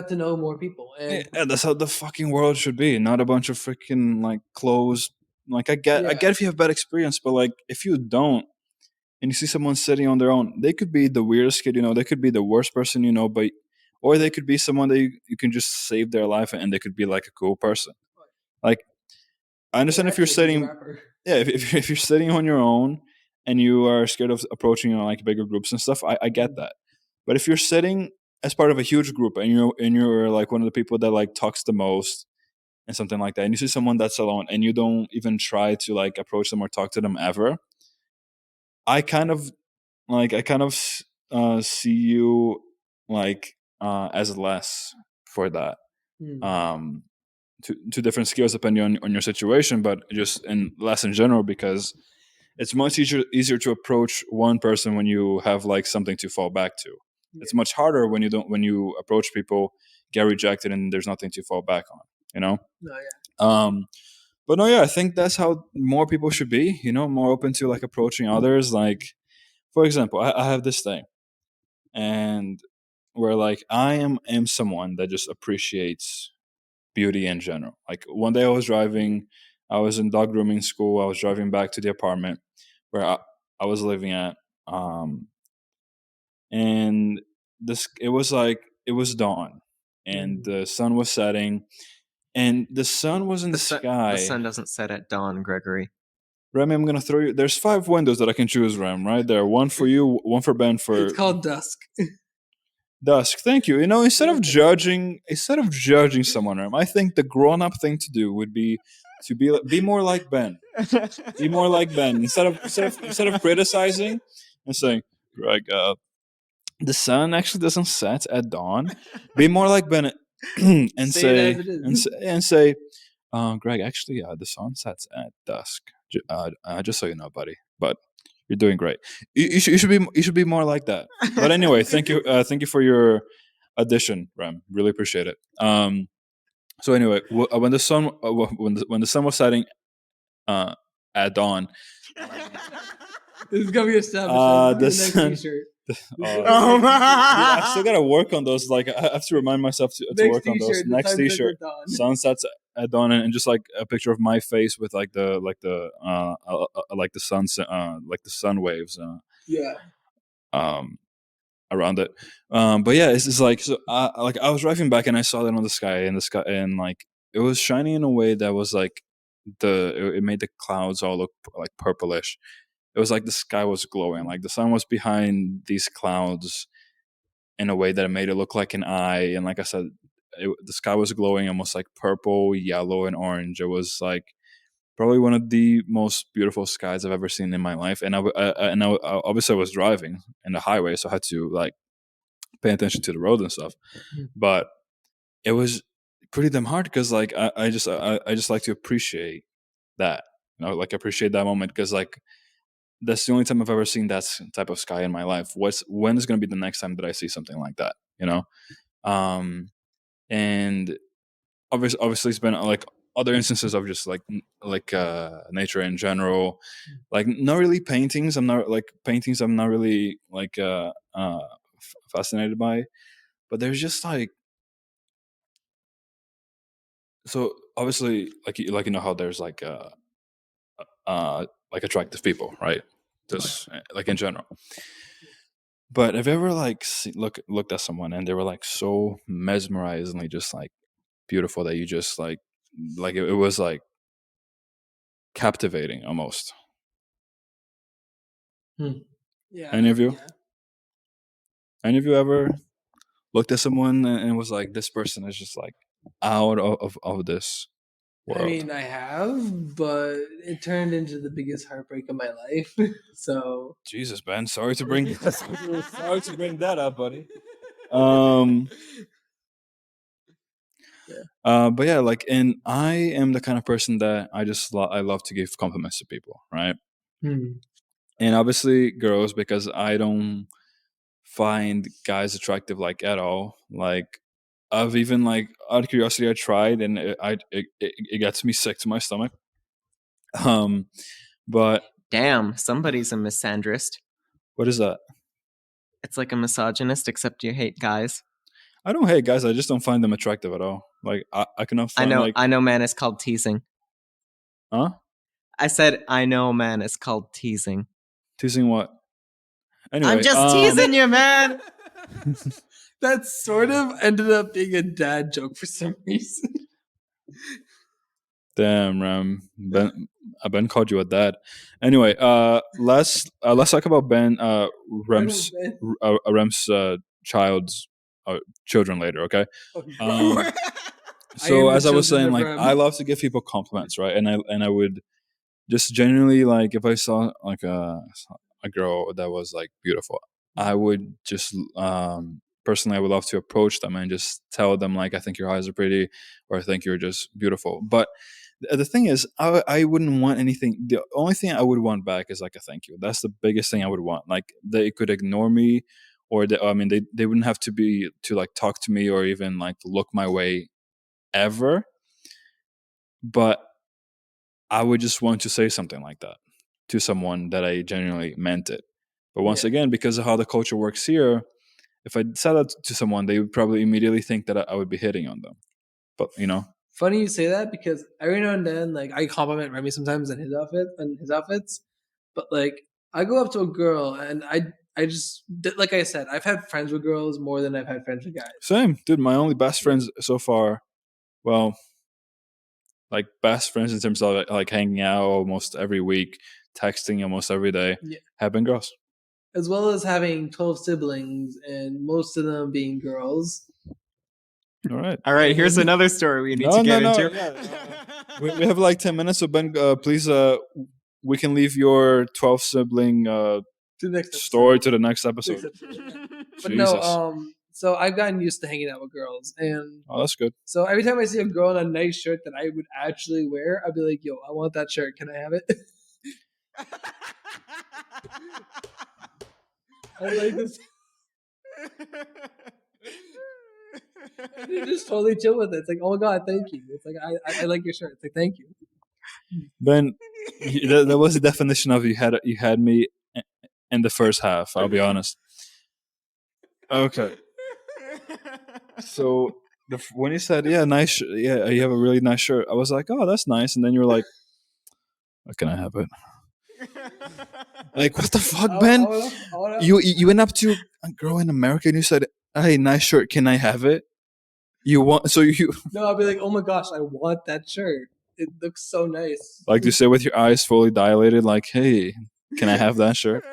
to know more people, and Yeah, that's how the fucking world should be. Not a bunch of freaking like closed. Like I yeah, get if you have bad experience, but like if you don't, and you see someone sitting on their own, they could be the weirdest kid you know. They could be the worst person you know, but or they could be someone that you can just save their life, and they could be like a cool person. Like I or understand if you're actually he's a sitting, rapper. yeah, if you're sitting on your own and you are scared of approaching like bigger groups and stuff, I get that. But if you're sitting as part of a huge group and you're like one of the people that like talks the most and something like that, and you see someone that's alone and you don't even try to like approach them or talk to them ever, I kind of see you like as less for that. Hmm. Um, two different skills depending on your situation, but just in less in general because it's much easier to approach one person when you have like something to fall back to. Yeah. It's much harder when you approach people, get rejected, and there's nothing to fall back on. You know. No, yeah. But no, yeah, I think that's how more people should be. More open to like approaching others. Like, for example, I have this thing, and where like I am someone that just appreciates beauty in general. Like one day I was in dog grooming school. I was driving back to the apartment where I was living at, and it was dawn, and the sun was setting, and the sun was in the sky. The sun doesn't set at dawn, Gregory. Remy, I'm gonna throw you. There's 5 windows that I can choose, Rem. Right there, one for you, one for Ben. For It's called dusk. dusk. Thank you. Instead of judging someone, Rem, I think the grown-up thing to do would be to be more like Ben. Be more like Ben instead of criticizing and saying, Greg, the sun actually doesn't set at dawn. Be more like Ben and Say say it as it is. and say, Greg, actually, the sun sets at dusk. Just so you know, buddy. But you're doing great. You should be more like that. But anyway, thank you for your addition, Ram. Really appreciate it. So anyway, when the sun when the sun was setting at dawn, This is gonna be established. the The next sun- T-shirt. Oh Dude, I still my! gotta work on those. Like I have to remind myself to Next work on those. T-shirt. The Next sun sets T-shirt, at dawn. sunsets at dawn, and just like a picture of my face with like the sun waves Yeah. around it. But yeah, it's like so. Like I was driving back and I saw that on the sky, and like it was shining in a way that was like it made the clouds all look like purplish. It was like the sky was glowing, like the sun was behind these clouds in a way that made it look like an eye. And like I said, the sky was glowing almost like purple, yellow, and orange. It was like probably one of the most beautiful skies I've ever seen in my life. And obviously I was driving in the highway, so I had to like pay attention to the road and stuff. But it was pretty damn hard because like I just like to appreciate that, like appreciate that moment because like that's the only time I've ever seen that type of sky in my life. When is going to be the next time that I see something like that? And obviously it's been like other instances of just like nature in general, like not really paintings. I'm not really like fascinated by, but there's just like, so obviously like how there's like attractive people, right? Just like in general. But have you ever like looked at someone and they were like so mesmerizingly just like beautiful that you just like it was like captivating almost? Yeah. Any of you? Yeah. Any of you ever looked at someone and was like, this person is just like out of this world? I mean, I have, but it turned into the biggest heartbreak of my life. So Jesus, Ben, sorry to bring that up, buddy. But yeah, like, and I am the kind of person that I love to give compliments to people, right? And obviously girls, because I don't find guys attractive like at all. Like I've even like out of curiosity I tried, and it gets me sick to my stomach. But Damn, somebody's a misandrist. what is that? It's like a misogynist, except you hate guys. I don't hate guys. I just don't find them attractive at all. Like I cannot find I know, man. It's called teasing. Huh? I said, I know, man. It's called teasing. Teasing what? Anyway, I'm just teasing you, man. That sort of ended up being a dad joke for some reason. Damn, Ram. Ben called you a dad. Anyway, let's talk about Ben. Rem's children later. Okay. So as I was saying, like I love to give people compliments, right? And I would just genuinely, like, if I saw like a girl that was like beautiful, I would just personally I would love to approach them and just tell them like, I think your eyes are pretty, or I think you're just beautiful. But the thing is, I wouldn't want anything. The only thing I would want back is like a thank you. That's the biggest thing I would want. Like they could ignore me, or they wouldn't have to like talk to me or even like look my way ever. But I would just want to say something like that to someone that I genuinely meant it. But once again, because of how the culture works here, if I said that to someone, they would probably immediately think that I would be hitting on them. But funny you say that, because every now and then, like, I compliment Remy sometimes on his outfits, but like I go up to a girl and I just, like I said, I've had friends with girls more than I've had friends with guys. Same, dude. My only best friends so far, well, like best friends in terms of like hanging out almost every week, texting almost every day, Yeah. have been girls. As well as having 12 siblings and most of them being girls. All right. All right, here's another story we need to get into. We have like 10 minutes, so Ben, please, we can leave your 12 sibling To the next story to the next episode. But Jesus. no, so I've gotten used to hanging out with girls, and Oh, that's good. so every time I see a girl in a nice shirt that I would actually wear, I'd be like, "Yo, I want that shirt. Can I have it?" I like this. And they just totally chill with it. It's like, "Oh my god, thank you." It's like, I like your shirt. It's like, "Thank you." Ben, that was the definition of you had me in the first half. I'll be honest. Okay. So when you said, "Yeah, nice, yeah, you have a really nice shirt," I was like, "Oh, that's nice," and then you're like, "Can I have it?" Like, what the fuck, Ben? You went up to a girl in America and you said, "Hey, nice shirt. Can I have it?" You want so you No, I'll be like, "Oh my gosh, I want that shirt. It looks so nice." like to say with your eyes fully dilated, like, "Hey, can I have that shirt?"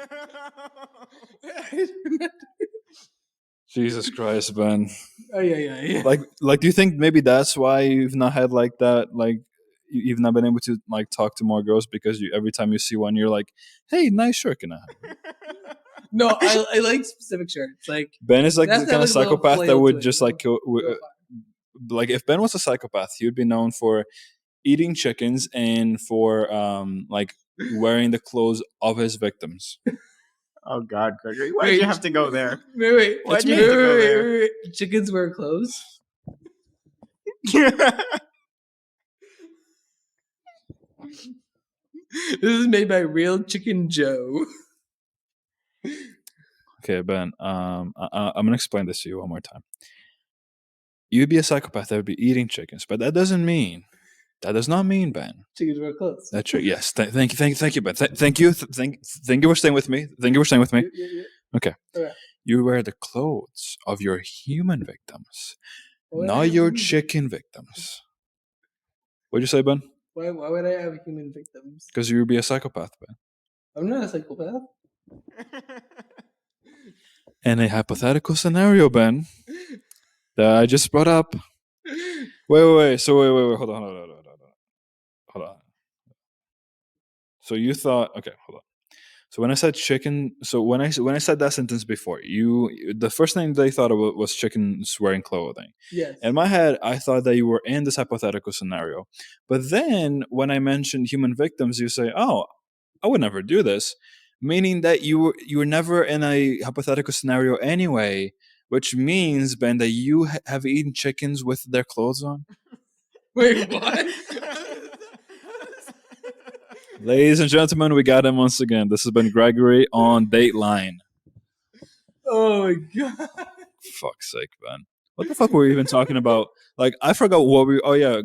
Jesus Christ, Ben. Oh yeah. Like, do you think maybe that's why you've not had like that? Like, you've not been able to like talk to more girls because you every time you see one, you're like, "Hey, nice shirt, can I have it?" No, I like specific shirts. Like Ben is like that's the kind of that little psychopath that flail would to it, just you like know? like if Ben was a psychopath, he would be known for eating chickens and for like wearing the clothes of his victims. Oh God, Gregory, why'd you have to go there? Wait. Why'd you have to go there? Wait. Chickens wear clothes? This is made by Real Chicken Joe. Okay, Ben. I'm gonna explain this to you one more time. You'd be a psychopath that would be eating chickens, but that does not mean, Ben. Chickens wear clothes. That's true. Yes. Thank you, Ben. Thank you. Thank you for staying with me. Thank you for staying with me. Yeah. Okay. Alright. You wear the clothes of your human victims, Why would I not have your human chicken victims. What'd you say, Ben? Why would I have human victims? Because you'd be a psychopath, Ben. I'm not a psychopath. In a hypothetical scenario, Ben, that I just brought up. Wait. So wait. Hold on. So you thought, okay, hold on. So when I said chicken, so when I said that sentence before, the first thing they thought of was chickens wearing clothing. Yes. In my head, I thought that you were in this hypothetical scenario. But then when I mentioned human victims, you say, "Oh, I would never do this," meaning that you were never in a hypothetical scenario anyway, which means, Ben, that you have eaten chickens with their clothes on. Wait, what? Ladies and gentlemen, we got him once again. This has been Gregory on Dateline. Oh my god. Fuck's sake, Ben. What the fuck were we even talking about? Like, I forgot what we. Oh yeah,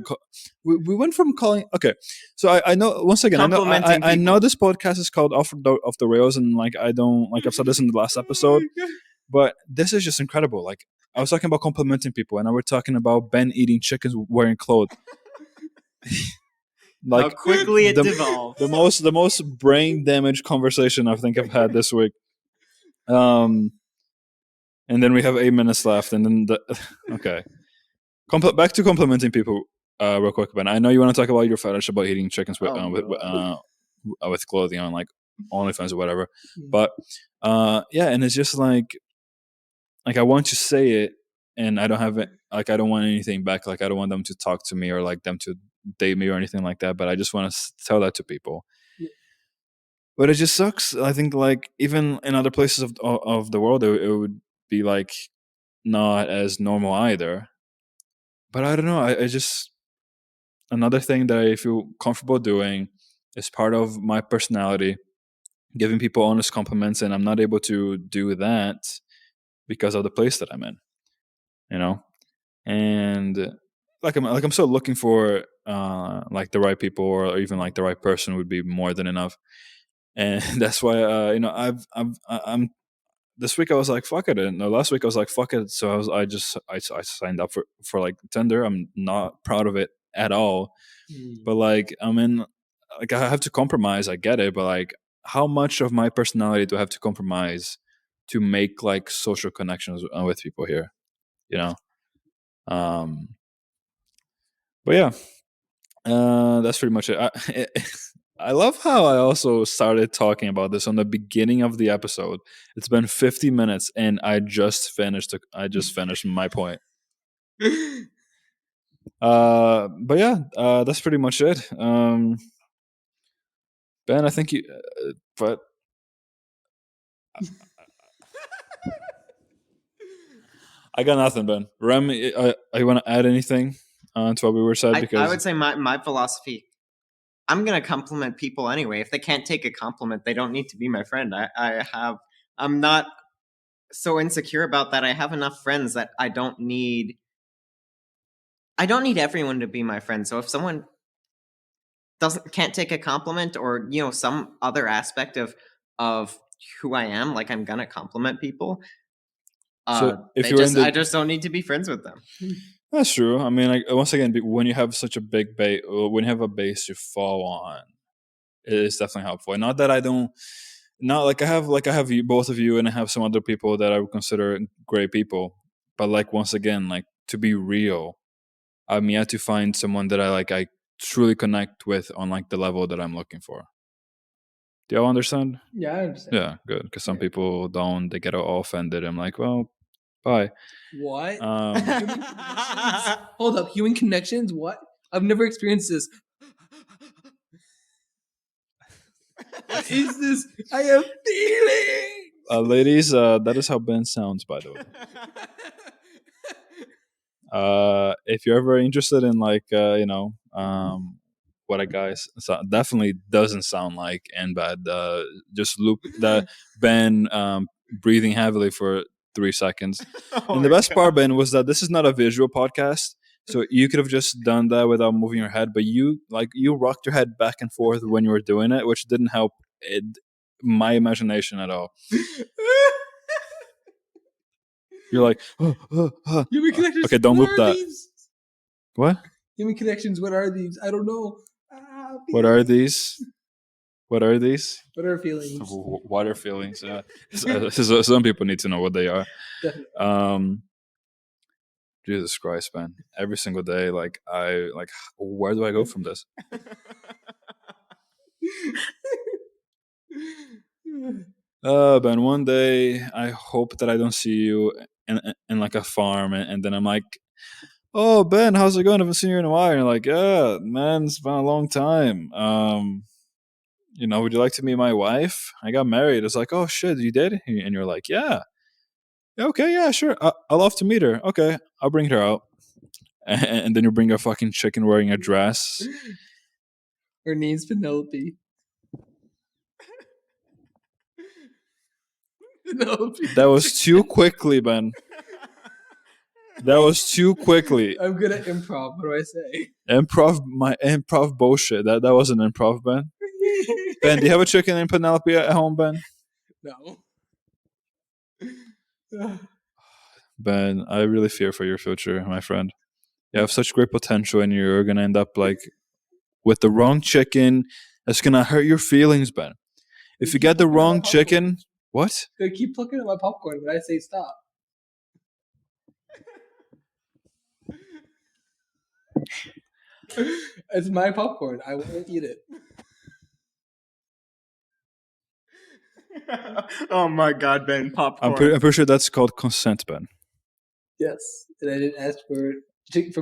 we went from calling. Okay, so I know once again. Complimenting I know people. this podcast is called off the rails, and like I don't like I've said this in the last episode, but this is just incredible. Like I was talking about complimenting people, and now we're talking about Ben eating chickens wearing clothes. Like how quickly it devolved. The most brain damaged conversation I think I've had this week. And then we have 8 minutes left, and then okay. Back to complimenting people, real quick, Ben. I know you want to talk about your fetish about eating chickens with clothing on, like OnlyFans or whatever. But yeah, and it's just like I want to say it, and I don't have it. Like I don't want anything back. Like I don't want them to talk to me or like them to date me or anything like that. But I just want to tell that to people. Yeah. But it just sucks. I think like even in other places of the world, it would be like not as normal either. But I don't know. I just another thing that I feel comfortable doing is part of my personality, giving people honest compliments, and I'm not able to do that because of the place that I'm in. You know, and I'm still looking for like the right people or even like the right person would be more than enough. and that's why I'm this week I was like fuck it, and last week I was like fuck it. So I signed up for like Tinder. I'm not proud of it at all, but like I mean, like I have to compromise. I get it, but like how much of my personality do I have to compromise to make like social connections with people here? You know. But yeah, that's pretty much it. I love how I also started talking about this on the beginning of the episode. It's been 50 minutes, and I just finished my point. But yeah, that's pretty much it. Ben, I think you, but I got nothing, Ben. Rem, I want to add anything to what we were said? Because I would say my philosophy, I'm going to compliment people anyway. If they can't take a compliment, they don't need to be my friend. I'm not so insecure about that. I have enough friends that I don't need everyone to be my friend. So if someone can't take a compliment, or some other aspect of who I am, like I'm going to compliment people. so if I just don't need to be friends with them. That's true. I mean, like once again, when you have such a big base, when you have a base to fall on, it is definitely helpful. And not that I don't, not like I have you, both of you, and I have some other people that I would consider great people. But like once again, like to be real, I'm yet to find someone that I truly connect with on like the level that I'm looking for. Do y'all understand? Yeah, I understand. Yeah, good. Because some people don't. They get all offended. I'm like, well, bye. What? Hold up, human connections? What? I've never experienced this. What is this? I have feelings. Ladies, that is how Ben sounds, by the way. If you're ever interested in like what a guy definitely doesn't sound like in bed, just loop that Ben breathing heavily for 3 seconds. And the best part, Ben, was that this is not a visual podcast, so you could have just done that without moving your head, but you rocked your head back and forth when you were doing it, which didn't help my imagination at all. You're like, Human connections. Okay, don't loop that. These? What? Human connections. What are these? I don't know. What are these? What are these? What are feelings? What are feelings? Some people need to know what they are. Definitely. Jesus Christ, man! Every single day, where do I go from this? Ben, one day I hope that I don't see you in like a farm, and then I'm like, oh, Ben, how's it going? I haven't seen you in a while. And you're like, yeah, man, it's been a long time. Would you like to meet my wife? I got married. It's like, oh shit, you did? And you're like, yeah. Okay, yeah, sure. I'll love to meet her. Okay, I'll bring her out. And then you bring a fucking chicken wearing a dress. Her name's Penelope. That was too quickly, Ben. That was too quickly. I'm good at improv. What do I say? Improv bullshit. That wasn't improv, Ben. Ben, do you have a chicken and Penelope at home, Ben? No. Ben, I really fear for your future, my friend. You have such great potential, and you're gonna end up like with the wrong chicken. That's gonna hurt your feelings, Ben. If you get the wrong chicken, what? They keep looking at my popcorn when I say stop. It's my popcorn. I won't eat it. Oh my God, Ben, popcorn. I'm pretty sure that's called consent, Ben. Yes, and I didn't ask for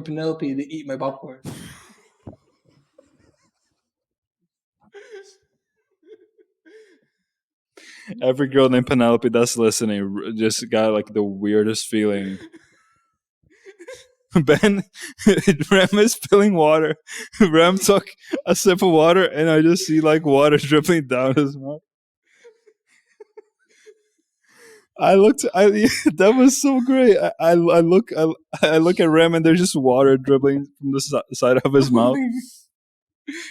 Penelope to eat my popcorn. Every girl named Penelope that's listening just got like the weirdest feeling. Ben, Rem is spilling water. Rem took a sip of water, and I just see like water dripping down his mouth. That was so great. I look at Rem, and there's just water dribbling from the side of his mouth.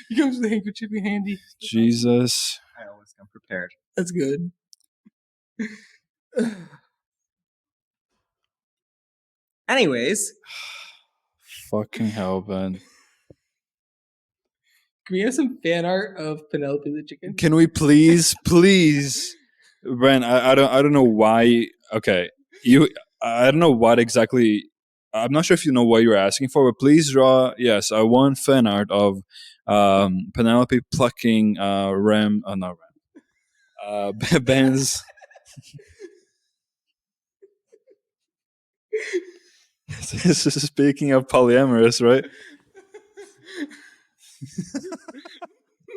He comes with a handkerchief handy. Jesus. I always come prepared. That's good. Anyways, Fucking hell, Ben. Can we have some fan art of Penelope the chicken? Can we please, Ben? I don't know why. Okay, I don't know what exactly. I'm not sure if you know what you're asking for, but please draw. Yes, I want fan art of Penelope plucking not Rem. Ben's. This is speaking of polyamorous, right?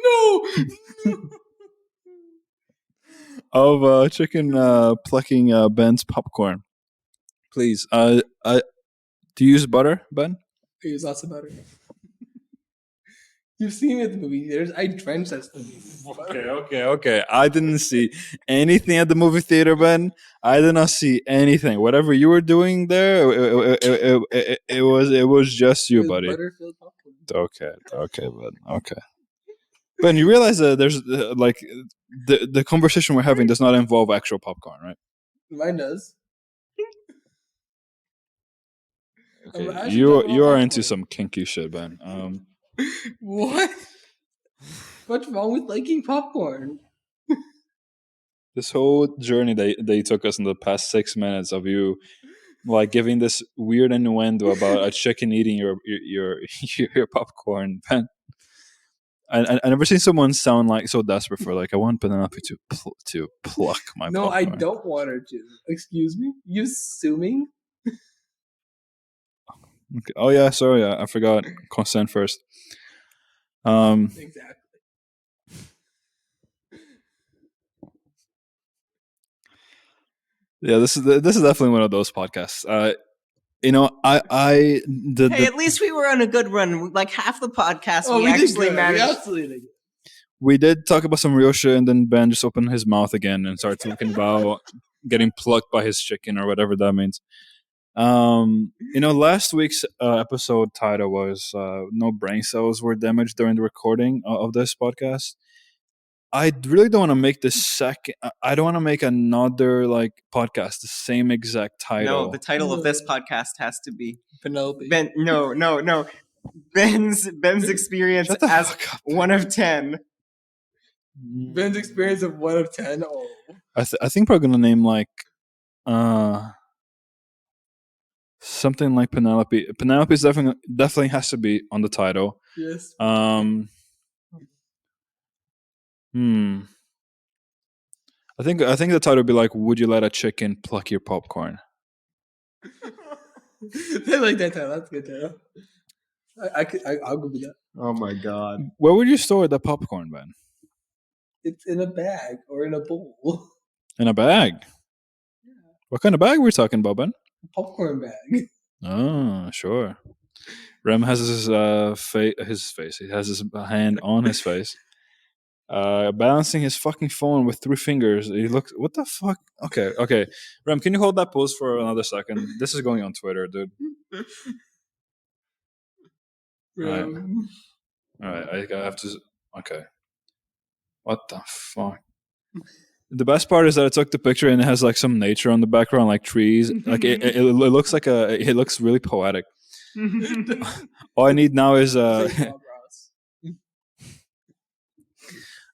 No. Of chicken plucking Ben's popcorn. Please. Do you use butter, Ben? I use lots of butter. You've seen it in the movie theaters. I drenched that stuff. Okay. I didn't see anything at the movie theater, Ben. I did not see anything. Whatever you were doing there, it was just you, buddy. Butter-filled popcorn. Okay, Ben. Okay. Ben, you realize that there's like the conversation we're having does not involve actual popcorn, right? Mine does. Okay. You are into some kinky shit, Ben. What? What's wrong with liking popcorn? This whole journey that you took us in the past 6 minutes of you like giving this weird innuendo about a chicken eating your popcorn, Ben. I never seen someone sound like so desperate for like I want Penelope to pluck my No, popcorn. I don't want her to. Excuse me? You assuming? Okay. Oh yeah, sorry, I forgot. Consent first. Exactly. Yeah, this is definitely one of those podcasts. You know, hey, at least we were on a good run. Like half the podcast, we actually managed. We absolutely did. We did talk about some real shit, and then Ben just opened his mouth again and started talking about getting plucked by his chicken or whatever that means. You know, last week's episode title was "No brain cells were damaged during the recording of this podcast." I really don't want to make this second. I don't want to make another like podcast the same exact title. No, the title of this podcast has to be Penelope. Ben. No. Ben's experience Shut the as fuck up. 1 of 10. Ben's experience of 1 of 10. Oh. I think we're gonna name like something like Penelope. Penelope's definitely has to be on the title. Yes. I think the title would be like, "Would you let a chicken pluck your popcorn?" I like that title. That's a good title. I'll go with that. Oh my god. Where would you store the popcorn, Ben? It's in a bag or in a bowl. In a bag. Yeah. What kind of bag we're talking about, Ben? A popcorn bag. Oh, sure. Rem has his face. He has his hand on his face, balancing his fucking phone with 3 fingers. He looks. What the fuck? Okay. Rem, can you hold that pose for another second? This is going on Twitter, dude. Rem. All right. I have to. Okay. What the fuck? The best part is that I took the picture and it has like some nature on the background, like trees. Like it looks like it looks really poetic. All I need now is oh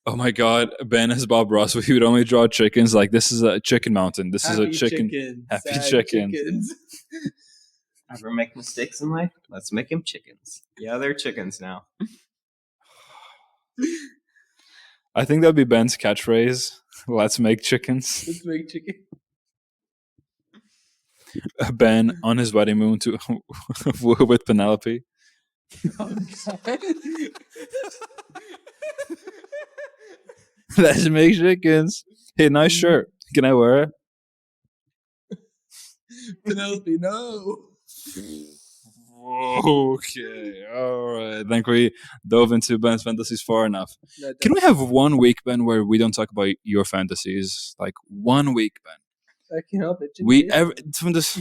my god, Ben is Bob Ross. We would only draw chickens. Like this is a chicken mountain. This Happy is a chicken. Happy chicken. Chickens. Ever make mistakes in life? Let's make them chickens. Yeah, they're chickens now. I think that'd be Ben's catchphrase. Let's make chickens. Let's make chicken. Ben on his wedding moon to with Penelope. Oh, Let's make chickens. Hey, nice shirt. Can I wear it? Penelope, no. Okay, all right. I think we dove into Ben's fantasies far enough. Can we have 1 week, Ben, where we don't talk about your fantasies? Like 1 week, Ben. I can help it. From this.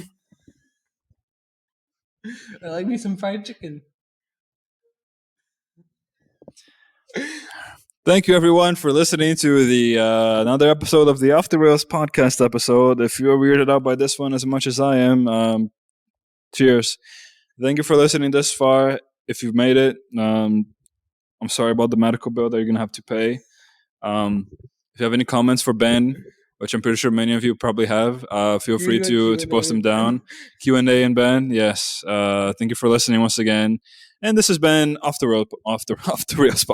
I like me some fried chicken. Thank you, everyone, for listening to the another episode of the Off the Rails podcast episode. If you're weirded out by this one as much as I am, cheers. Thank you for listening this far. If you've made it, I'm sorry about the medical bill that you're going to have to pay. If you have any comments for Ben, which I'm pretty sure many of you probably have, feel free to post them down. Q&A and Ben, yes. Thank you for listening once again. And this has been Off the Rails podcast.